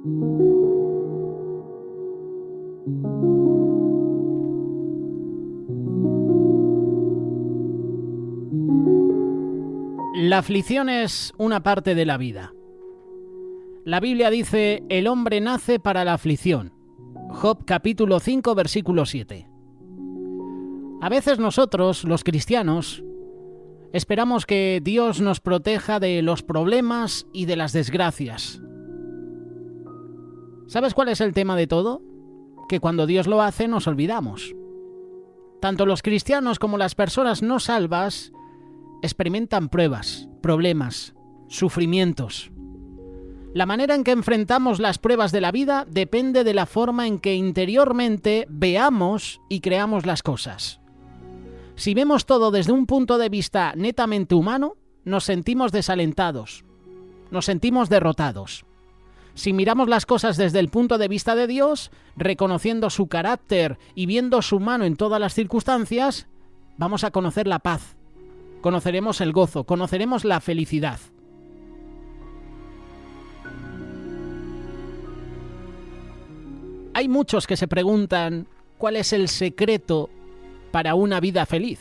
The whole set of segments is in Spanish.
La aflicción es una parte de la vida. La Biblia dice: el hombre nace para la aflicción. Job capítulo 5, versículo 7. A veces nosotros, los cristianos, esperamos que Dios nos proteja de los problemas y de las desgracias. ¿Sabes cuál es el tema de todo? Que cuando Dios lo hace nos olvidamos. Tanto los cristianos como las personas no salvas experimentan pruebas, problemas, sufrimientos. La manera en que enfrentamos las pruebas de la vida depende de la forma en que interiormente veamos y creamos las cosas. Si vemos todo desde un punto de vista netamente humano, nos sentimos desalentados, nos sentimos derrotados. Si miramos las cosas desde el punto de vista de Dios, reconociendo su carácter y viendo su mano en todas las circunstancias, vamos a conocer la paz, conoceremos el gozo, conoceremos la felicidad. Hay muchos que se preguntan cuál es el secreto para una vida feliz.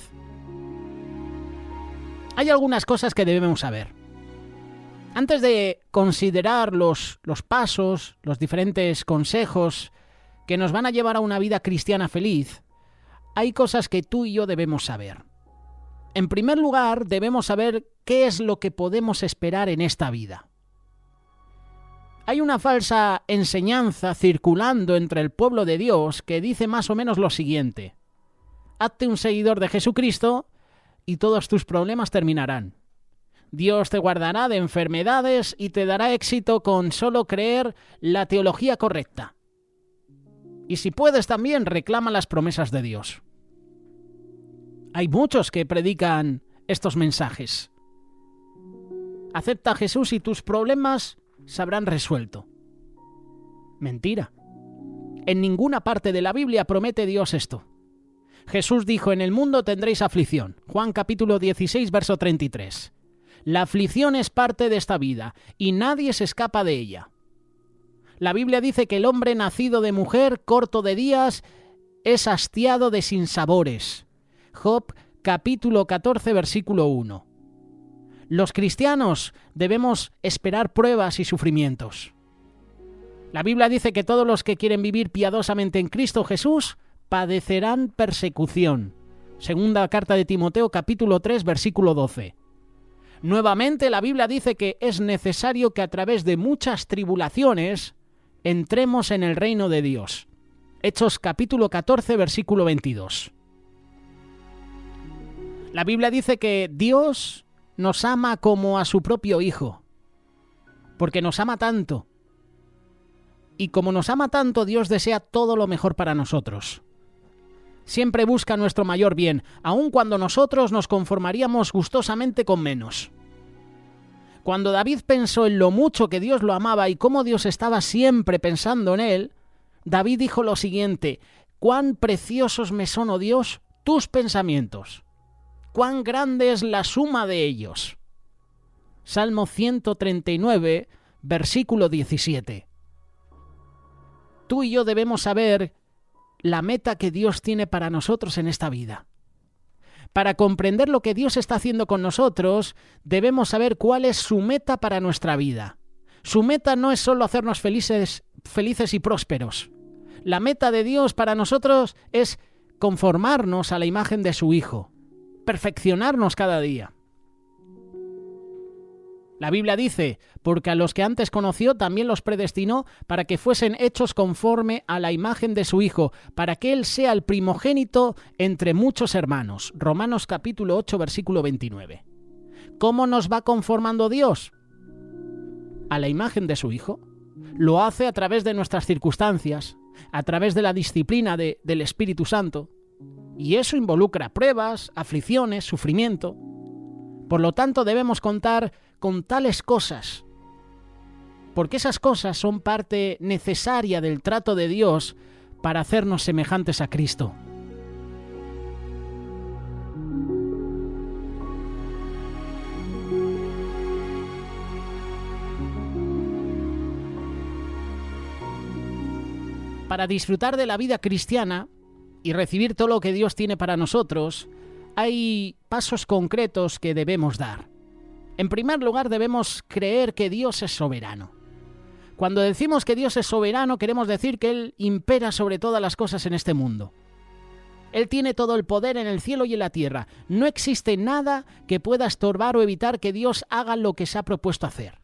Hay algunas cosas que debemos saber. Antes de considerar los pasos, los diferentes consejos que nos van a llevar a una vida cristiana feliz, hay cosas que tú y yo debemos saber. En primer lugar, debemos saber qué es lo que podemos esperar en esta vida. Hay una falsa enseñanza circulando entre el pueblo de Dios que dice más o menos lo siguiente: hazte un seguidor de Jesucristo y todos tus problemas terminarán. Dios te guardará de enfermedades y te dará éxito con solo creer la teología correcta. Y si puedes también, reclama las promesas de Dios. Hay muchos que predican estos mensajes. Acepta a Jesús y tus problemas se habrán resuelto. Mentira. En ninguna parte de la Biblia promete Dios esto. Jesús dijo: en el mundo tendréis aflicción. Juan capítulo 16, verso 33. La aflicción es parte de esta vida y nadie se escapa de ella. La Biblia dice que el hombre nacido de mujer, corto de días, es hastiado de sinsabores. Job capítulo 14, versículo 1. Los cristianos debemos esperar pruebas y sufrimientos. La Biblia dice que todos los que quieren vivir piadosamente en Cristo Jesús padecerán persecución. Segunda carta de Timoteo capítulo 3, versículo 12. Nuevamente la Biblia dice que es necesario que a través de muchas tribulaciones entremos en el reino de Dios. Hechos capítulo 14, versículo 22. La Biblia dice que Dios nos ama como a su propio Hijo, porque nos ama tanto. Y como nos ama tanto, Dios desea todo lo mejor para nosotros. Siempre busca nuestro mayor bien, aun cuando nosotros nos conformaríamos gustosamente con menos. Cuando David pensó en lo mucho que Dios lo amaba y cómo Dios estaba siempre pensando en él, David dijo lo siguiente: «Cuán preciosos me son, oh Dios, tus pensamientos. Cuán grande es la suma de ellos». Salmo 139, versículo 17. Tú y yo debemos saber la meta que Dios tiene para nosotros en esta vida. Para comprender lo que Dios está haciendo con nosotros, debemos saber cuál es su meta para nuestra vida. Su meta no es solo hacernos felices y prósperos. La meta de Dios para nosotros es conformarnos a la imagen de su Hijo, perfeccionarnos cada día. La Biblia dice: porque a los que antes conoció también los predestinó para que fuesen hechos conforme a la imagen de su Hijo, para que Él sea el primogénito entre muchos hermanos. Romanos capítulo 8, versículo 29. ¿Cómo nos va conformando Dios? A la imagen de su Hijo. Lo hace a través de nuestras circunstancias, a través de la disciplina del Espíritu Santo. Y eso involucra pruebas, aflicciones, sufrimiento. Por lo tanto, debemos contar con tales cosas, porque esas cosas son parte necesaria del trato de Dios para hacernos semejantes a Cristo. Para disfrutar de la vida cristiana y recibir todo lo que Dios tiene para nosotros, hay pasos concretos que debemos dar. En primer lugar, debemos creer que Dios es soberano. Cuando decimos que Dios es soberano, queremos decir que Él impera sobre todas las cosas en este mundo. Él tiene todo el poder en el cielo y en la tierra. No existe nada que pueda estorbar o evitar que Dios haga lo que se ha propuesto hacer.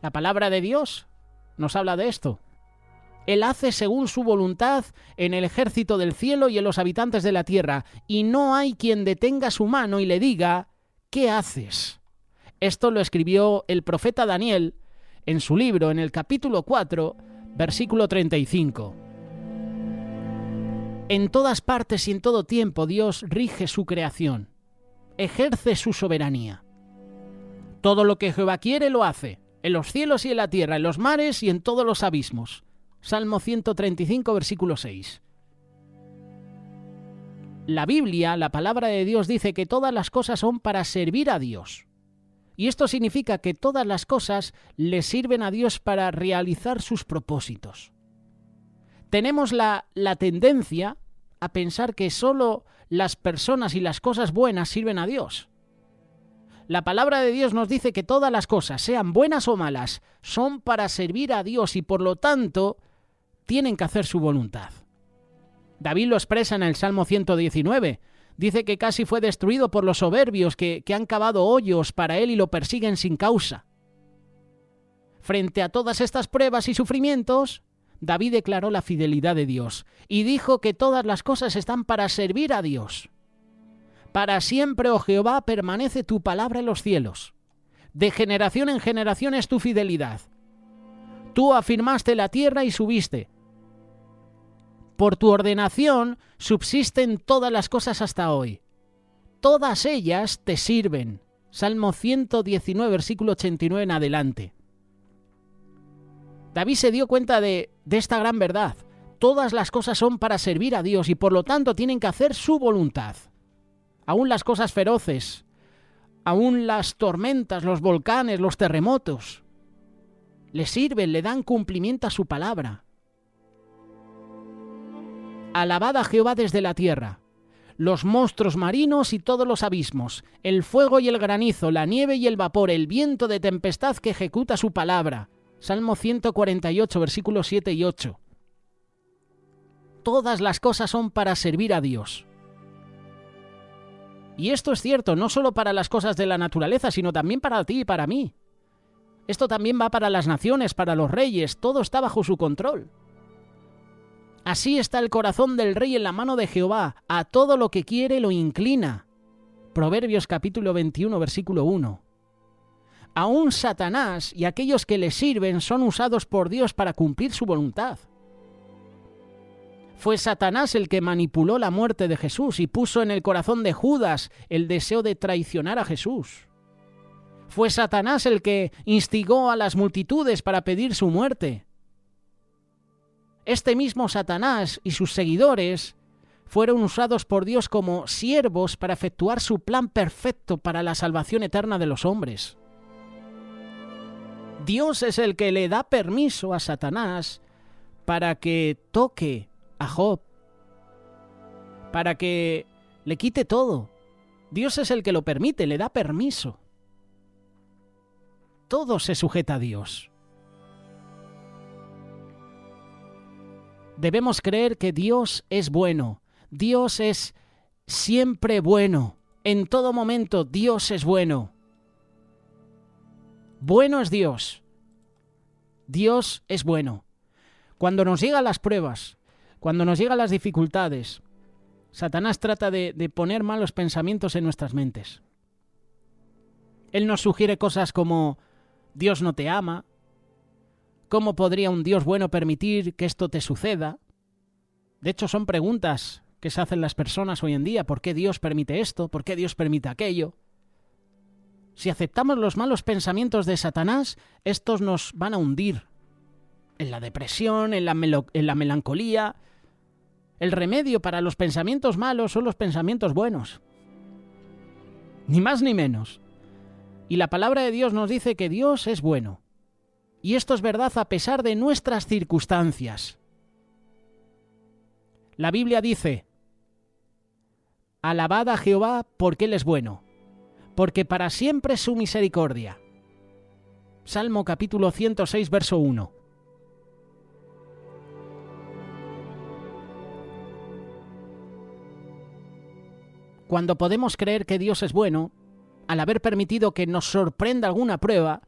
La palabra de Dios nos habla de esto. Él hace según su voluntad en el ejército del cielo y en los habitantes de la tierra, y no hay quien detenga su mano y le diga, ¿qué haces? Esto lo escribió el profeta Daniel en su libro, en el capítulo 4, versículo 35. En todas partes y en todo tiempo Dios rige su creación, ejerce su soberanía. Todo lo que Jehová quiere lo hace, en los cielos y en la tierra, en los mares y en todos los abismos. Salmo 135, versículo 6. La Biblia, la palabra de Dios, dice que todas las cosas son para servir a Dios. Y esto significa que todas las cosas le sirven a Dios para realizar sus propósitos. Tenemos la tendencia a pensar que solo las personas y las cosas buenas sirven a Dios. La palabra de Dios nos dice que todas las cosas, sean buenas o malas, son para servir a Dios y por lo tanto tienen que hacer su voluntad. David lo expresa en el Salmo 119. Dice que casi fue destruido por los soberbios que han cavado hoyos para él y lo persiguen sin causa. Frente a todas estas pruebas y sufrimientos, David declaró la fidelidad de Dios y dijo que todas las cosas están para servir a Dios. Para siempre, oh Jehová, permanece tu palabra en los cielos. De generación en generación es tu fidelidad. Tú afirmaste la tierra y subiste. Por tu ordenación subsisten todas las cosas hasta hoy. Todas ellas te sirven. Salmo 119, versículo 89 en adelante. David se dio cuenta de esta gran verdad. Todas las cosas son para servir a Dios y por lo tanto tienen que hacer su voluntad. Aún las cosas feroces, aún las tormentas, los volcanes, los terremotos, le sirven, le dan cumplimiento a su palabra. Alabad a Jehová desde la tierra, los monstruos marinos y todos los abismos, el fuego y el granizo, la nieve y el vapor, el viento de tempestad que ejecuta su palabra. Salmo 148, versículos 7 y 8. Todas las cosas son para servir a Dios. Y esto es cierto, no solo para las cosas de la naturaleza, sino también para ti y para mí. Esto también va para las naciones, para los reyes, todo está bajo su control. Así está el corazón del rey en la mano de Jehová, a todo lo que quiere lo inclina. Proverbios capítulo 21, versículo 1. Aún Satanás y aquellos que le sirven son usados por Dios para cumplir su voluntad. Fue Satanás el que manipuló la muerte de Jesús y puso en el corazón de Judas el deseo de traicionar a Jesús. Fue Satanás el que instigó a las multitudes para pedir su muerte. Este mismo Satanás y sus seguidores fueron usados por Dios como siervos para efectuar su plan perfecto para la salvación eterna de los hombres. Dios es el que le da permiso a Satanás para que toque a Job, para que le quite todo. Dios es el que lo permite, le da permiso. Todo se sujeta a Dios. Debemos creer que Dios es bueno. Dios es siempre bueno. En todo momento Dios es bueno. Bueno es Dios. Dios es bueno. Cuando nos llegan las pruebas, cuando nos llegan las dificultades, Satanás trata de poner malos pensamientos en nuestras mentes. Él nos sugiere cosas como Dios no te ama. ¿Cómo podría un Dios bueno permitir que esto te suceda? De hecho, son preguntas que se hacen las personas hoy en día. ¿Por qué Dios permite esto? ¿Por qué Dios permite aquello? Si aceptamos los malos pensamientos de Satanás, estos nos van a hundir en la depresión, en la melancolía. El remedio para los pensamientos malos son los pensamientos buenos. Ni más ni menos. Y la palabra de Dios nos dice que Dios es bueno. Y esto es verdad a pesar de nuestras circunstancias. La Biblia dice: alabad a Jehová porque Él es bueno, porque para siempre es su misericordia. Salmo capítulo 106, verso 1. Cuando podemos creer que Dios es bueno, al haber permitido que nos sorprenda alguna prueba,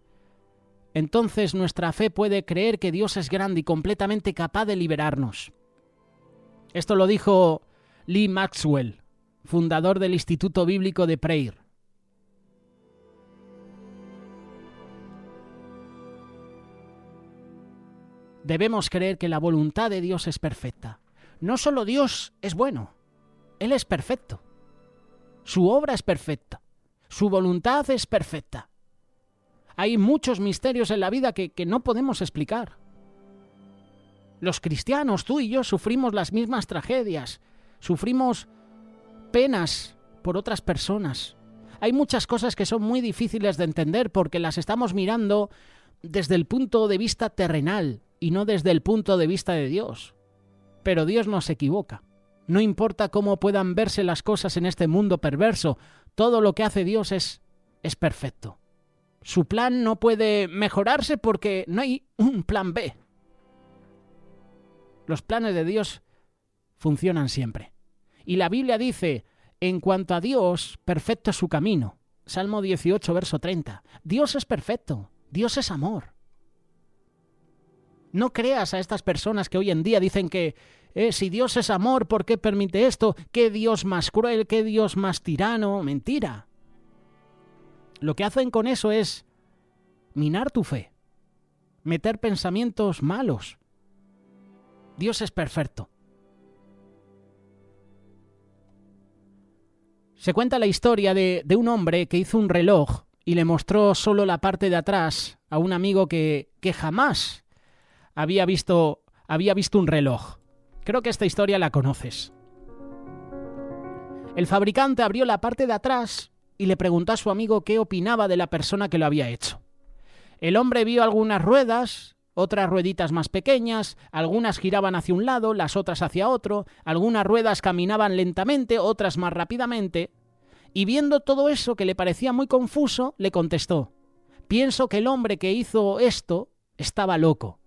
entonces nuestra fe puede creer que Dios es grande y completamente capaz de liberarnos. Esto lo dijo Lee Maxwell, fundador del Instituto Bíblico de Prayer. Debemos creer que la voluntad de Dios es perfecta. No solo Dios es bueno, Él es perfecto. Su obra es perfecta. Su voluntad es perfecta. Hay muchos misterios en la vida que no podemos explicar. Los cristianos, tú y yo, sufrimos las mismas tragedias. Sufrimos penas por otras personas. Hay muchas cosas que son muy difíciles de entender porque las estamos mirando desde el punto de vista terrenal y no desde el punto de vista de Dios. Pero Dios no se equivoca. No importa cómo puedan verse las cosas en este mundo perverso, todo lo que hace Dios es perfecto. Su plan no puede mejorarse porque no hay un plan B. Los planes de Dios funcionan siempre. Y la Biblia dice: en cuanto a Dios, perfecto es su camino. Salmo 18, verso 30. Dios es perfecto. Dios es amor. No creas a estas personas que hoy en día dicen que si Dios es amor, ¿por qué permite esto? ¿Qué Dios más cruel? ¿Qué Dios más tirano? Mentira. Lo que hacen con eso es minar tu fe, meter pensamientos malos. Dios es perfecto. Se cuenta la historia de un hombre que hizo un reloj y le mostró solo la parte de atrás a un amigo que jamás había visto un reloj. Creo que esta historia la conoces. El fabricante abrió la parte de atrás y le preguntó a su amigo qué opinaba de la persona que lo había hecho. El hombre vio algunas ruedas, otras rueditas más pequeñas, algunas giraban hacia un lado, las otras hacia otro, algunas ruedas caminaban lentamente, otras más rápidamente, y viendo todo eso que le parecía muy confuso, le contestó: pienso que el hombre que hizo esto estaba loco.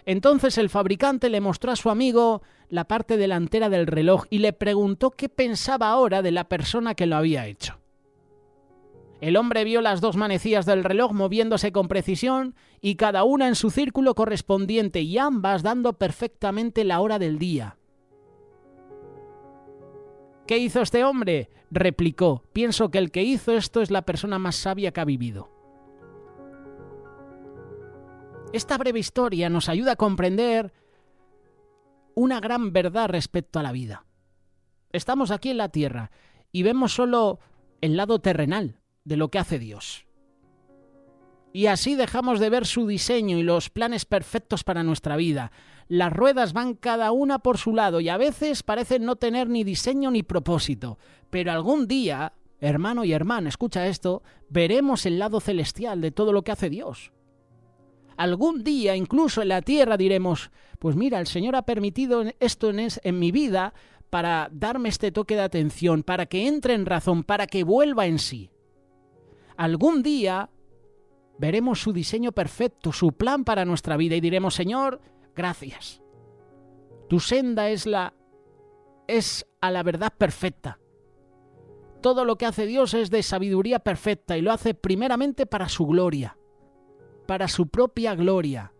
Entonces el fabricante le mostró a su amigo la parte delantera del reloj y le preguntó qué pensaba ahora de la persona que lo había hecho. El hombre vio las dos manecillas del reloj moviéndose con precisión y cada una en su círculo correspondiente y ambas dando perfectamente la hora del día. ¿Qué hizo este hombre?, replicó. Pienso que el que hizo esto es la persona más sabia que ha vivido. Esta breve historia nos ayuda a comprender una gran verdad respecto a la vida. Estamos aquí en la tierra y vemos solo el lado terrenal de lo que hace Dios. Y así dejamos de ver su diseño y los planes perfectos para nuestra vida. Las ruedas van cada una por su lado y a veces parecen no tener ni diseño ni propósito. Pero algún día, hermano y hermana, escucha esto, veremos el lado celestial de todo lo que hace Dios. Algún día, incluso en la tierra, diremos: pues mira, el Señor ha permitido esto en mi vida para darme este toque de atención, para que entre en razón, para que vuelva en sí. Algún día veremos su diseño perfecto, su plan para nuestra vida y diremos: Señor, gracias. Tu senda es a la verdad perfecta. Todo lo que hace Dios es de sabiduría perfecta y lo hace primeramente para su gloria, para su propia gloria.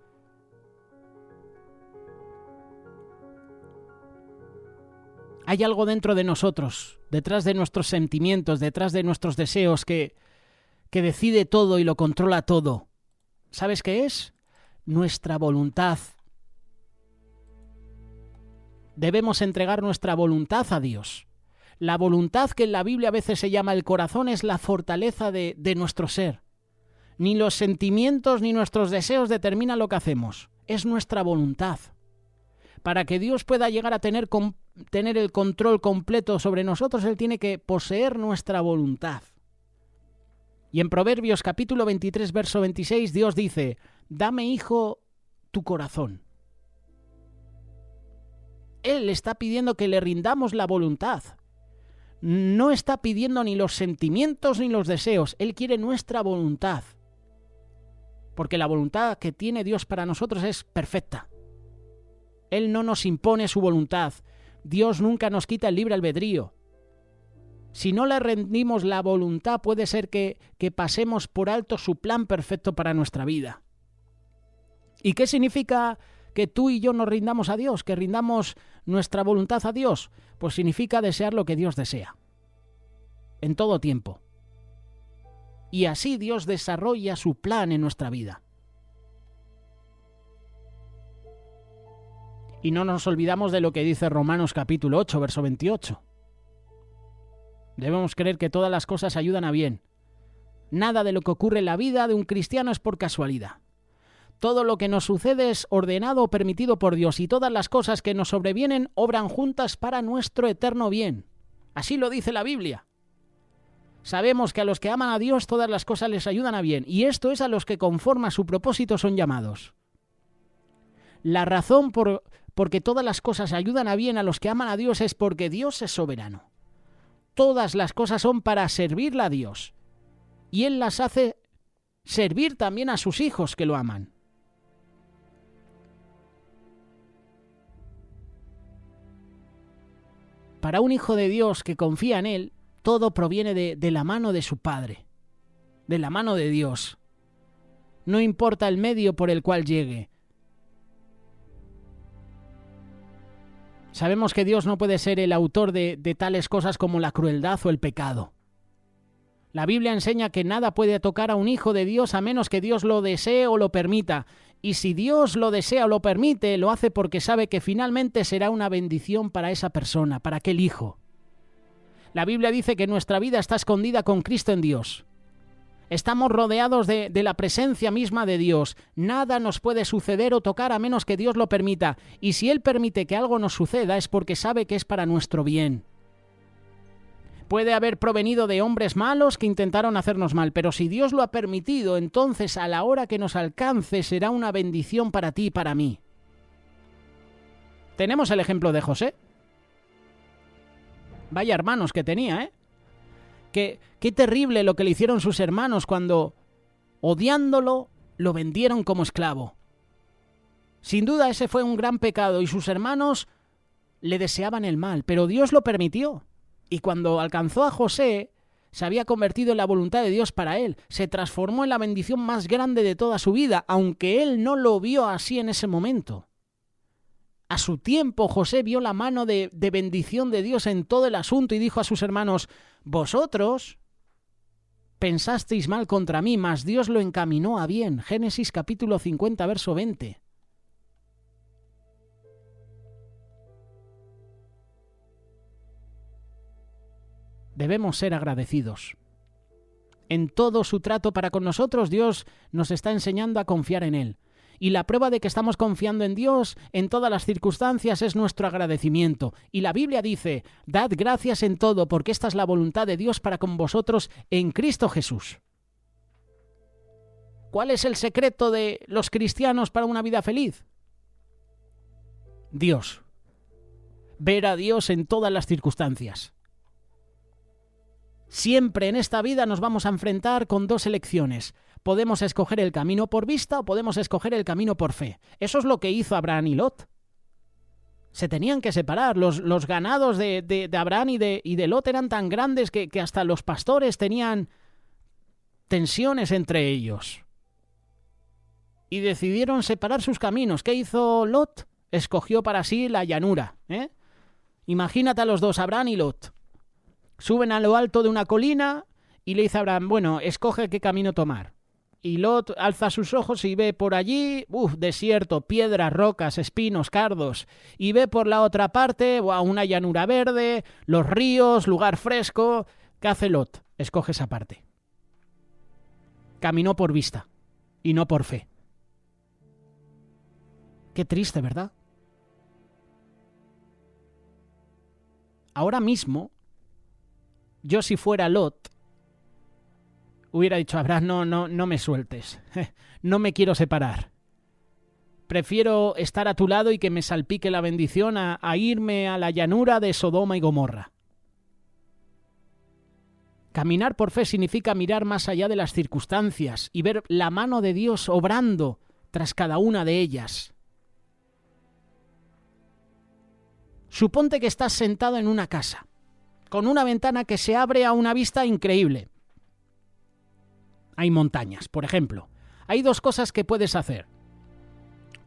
Hay algo dentro de nosotros, detrás de nuestros sentimientos, detrás de nuestros deseos que decide todo y lo controla todo. ¿Sabes qué es? Nuestra voluntad. Debemos entregar nuestra voluntad a Dios. La voluntad, que en la Biblia a veces se llama el corazón, es la fortaleza de nuestro ser. Ni los sentimientos ni nuestros deseos determinan lo que hacemos. Es nuestra voluntad. Para que Dios pueda llegar a tener el control completo sobre nosotros, Él tiene que poseer nuestra voluntad. Y en Proverbios capítulo 23, verso 26, Dios dice: dame, hijo, tu corazón. Él está pidiendo que le rindamos la voluntad. No está pidiendo ni los sentimientos ni los deseos. Él quiere nuestra voluntad. Porque la voluntad que tiene Dios para nosotros es perfecta. Él no nos impone su voluntad. Dios nunca nos quita el libre albedrío. Si no le rendimos la voluntad, puede ser que pasemos por alto su plan perfecto para nuestra vida. ¿Y qué significa que tú y yo nos rindamos a Dios, que rindamos nuestra voluntad a Dios? Pues significa desear lo que Dios desea, en todo tiempo. Y así Dios desarrolla su plan en nuestra vida. Y no nos olvidamos de lo que dice Romanos capítulo 8, verso 28. Debemos creer que todas las cosas ayudan a bien. Nada de lo que ocurre en la vida de un cristiano es por casualidad. Todo lo que nos sucede es ordenado o permitido por Dios, y todas las cosas que nos sobrevienen obran juntas para nuestro eterno bien. Así lo dice la Biblia. Sabemos que a los que aman a Dios todas las cosas les ayudan a bien, y esto es a los que conforme a su propósito son llamados. La razón por que todas las cosas ayudan a bien a los que aman a Dios es porque Dios es soberano. Todas las cosas son para servirle a Dios, y Él las hace servir también a sus hijos que lo aman. Para un hijo de Dios que confía en Él, todo proviene de la mano de su Padre, de la mano de Dios. No importa el medio por el cual llegue. Sabemos que Dios no puede ser el autor de tales cosas como la crueldad o el pecado. La Biblia enseña que nada puede tocar a un hijo de Dios a menos que Dios lo desee o lo permita. Y si Dios lo desea o lo permite, lo hace porque sabe que finalmente será una bendición para esa persona, para aquel hijo. La Biblia dice que nuestra vida está escondida con Cristo en Dios. Estamos rodeados de la presencia misma de Dios. Nada nos puede suceder o tocar a menos que Dios lo permita. Y si Él permite que algo nos suceda es porque sabe que es para nuestro bien. Puede haber provenido de hombres malos que intentaron hacernos mal, pero si Dios lo ha permitido, entonces a la hora que nos alcance será una bendición para ti y para mí. Tenemos el ejemplo de José. Vaya hermanos que tenía, ¿eh? Qué terrible lo que le hicieron sus hermanos cuando, odiándolo, lo vendieron como esclavo. Sin duda ese fue un gran pecado y sus hermanos le deseaban el mal, pero Dios lo permitió. Y cuando alcanzó a José, se había convertido en la voluntad de Dios para él. Se transformó en la bendición más grande de toda su vida, aunque él no lo vio así en ese momento. A su tiempo, José vio la mano de bendición de Dios en todo el asunto y dijo a sus hermanos: «Vosotros pensasteis mal contra mí, mas Dios lo encaminó a bien». Génesis capítulo 50, verso 20. Debemos ser agradecidos. En todo su trato para con nosotros, Dios nos está enseñando a confiar en Él. Y la prueba de que estamos confiando en Dios en todas las circunstancias es nuestro agradecimiento. Y la Biblia dice: «Dad gracias en todo, porque esta es la voluntad de Dios para con vosotros en Cristo Jesús». ¿Cuál es el secreto de los cristianos para una vida feliz? Dios. Ver a Dios en todas las circunstancias. Siempre en esta vida nos vamos a enfrentar con dos elecciones. Podemos escoger el camino por vista o podemos escoger el camino por fe. Eso es lo que hizo Abraham y Lot. Se tenían que separar. Los ganados de Abraham y de Lot eran tan grandes que hasta los pastores tenían tensiones entre ellos. Y decidieron separar sus caminos. ¿Qué hizo Lot? Escogió para sí la llanura. Imagínate a los dos, Abraham y Lot. Suben a lo alto de una colina y le dice a Abraham: «Bueno, escoge qué camino tomar». Y Lot alza sus ojos y ve por allí, desierto, piedras, rocas, espinos, cardos. Y ve por la otra parte, una llanura verde, los ríos, lugar fresco. ¿Qué hace Lot? Escoge esa parte. Caminó por vista y no por fe. Qué triste, ¿verdad? Ahora mismo, yo si fuera Lot, hubiera dicho a Abraham: no me sueltes, no me quiero separar. prefiero estar a tu lado y que me salpique la bendición a irme a la llanura de Sodoma y Gomorra. Caminar por fe significa mirar más allá de las circunstancias y ver la mano de Dios obrando tras cada una de ellas. Suponte que estás sentado en una casa, con una ventana que se abre a una vista increíble. Hay montañas, por ejemplo. Hay dos cosas que puedes hacer.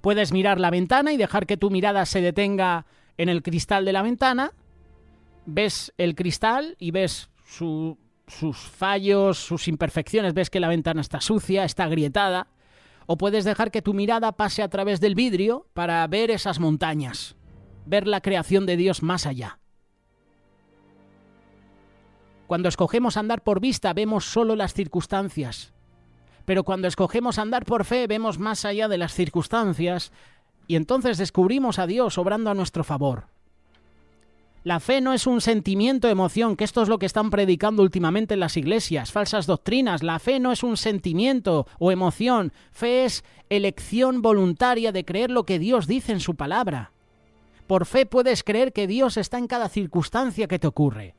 Puedes mirar la ventana y dejar que tu mirada se detenga en el cristal de la ventana. Ves el cristal y ves sus fallos, sus imperfecciones. Ves que la ventana está sucia, está agrietada. O puedes dejar que tu mirada pase a través del vidrio para ver esas montañas, ver la creación de Dios más allá. Cuando escogemos andar por vista, vemos solo las circunstancias. Pero cuando escogemos andar por fe, vemos más allá de las circunstancias y entonces descubrimos a Dios obrando a nuestro favor. La fe no es un sentimiento, emoción, que esto es lo que están predicando últimamente en las iglesias, falsas doctrinas. La fe no es un sentimiento o emoción. Fe es elección voluntaria de creer lo que Dios dice en su palabra. Por fe puedes creer que Dios está en cada circunstancia que te ocurre.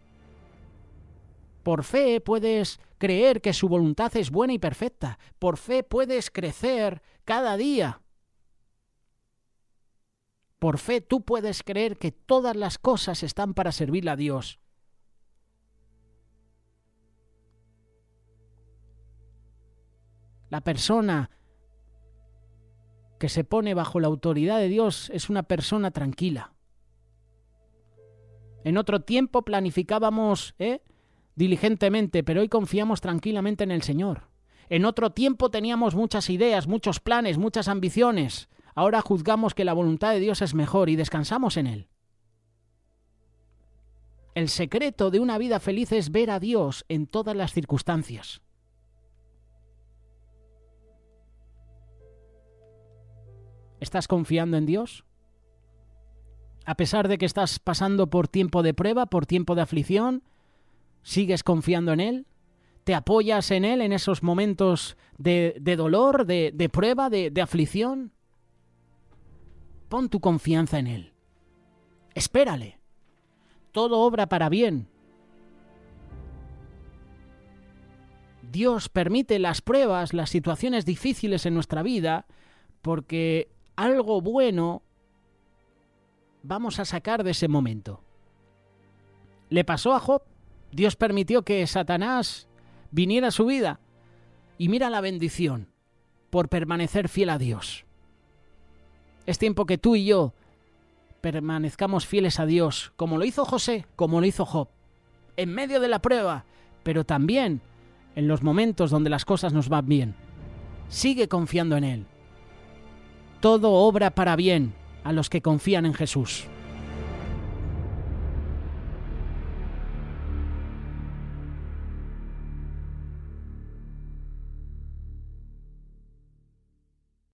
Por fe puedes creer que su voluntad es buena y perfecta. Por fe puedes crecer cada día. Por fe tú puedes creer que todas las cosas están para servirle a Dios. La persona que se pone bajo la autoridad de Dios es una persona tranquila. En otro tiempo planificábamos, diligentemente, pero hoy confiamos tranquilamente en el Señor. En otro tiempo teníamos muchas ideas, muchos planes, muchas ambiciones. Ahora juzgamos que la voluntad de Dios es mejor y descansamos en Él. El secreto de una vida feliz es ver a Dios en todas las circunstancias. ¿Estás confiando en Dios? A pesar de que estás pasando por tiempo de prueba, por tiempo de aflicción, ¿sigues confiando en Él? ¿Te apoyas en Él en esos momentos de dolor, de prueba, de aflicción? Pon tu confianza en Él. Espérale. Todo obra para bien. Dios permite las pruebas, las situaciones difíciles en nuestra vida, porque algo bueno vamos a sacar de ese momento. Le pasó a Job. Dios permitió que Satanás viniera a su vida. Y mira la bendición por permanecer fiel a Dios. Es tiempo que tú y yo permanezcamos fieles a Dios, como lo hizo José, como lo hizo Job, en medio de la prueba, pero también en los momentos donde las cosas nos van bien. Sigue confiando en Él. Todo obra para bien a los que confían en Jesús.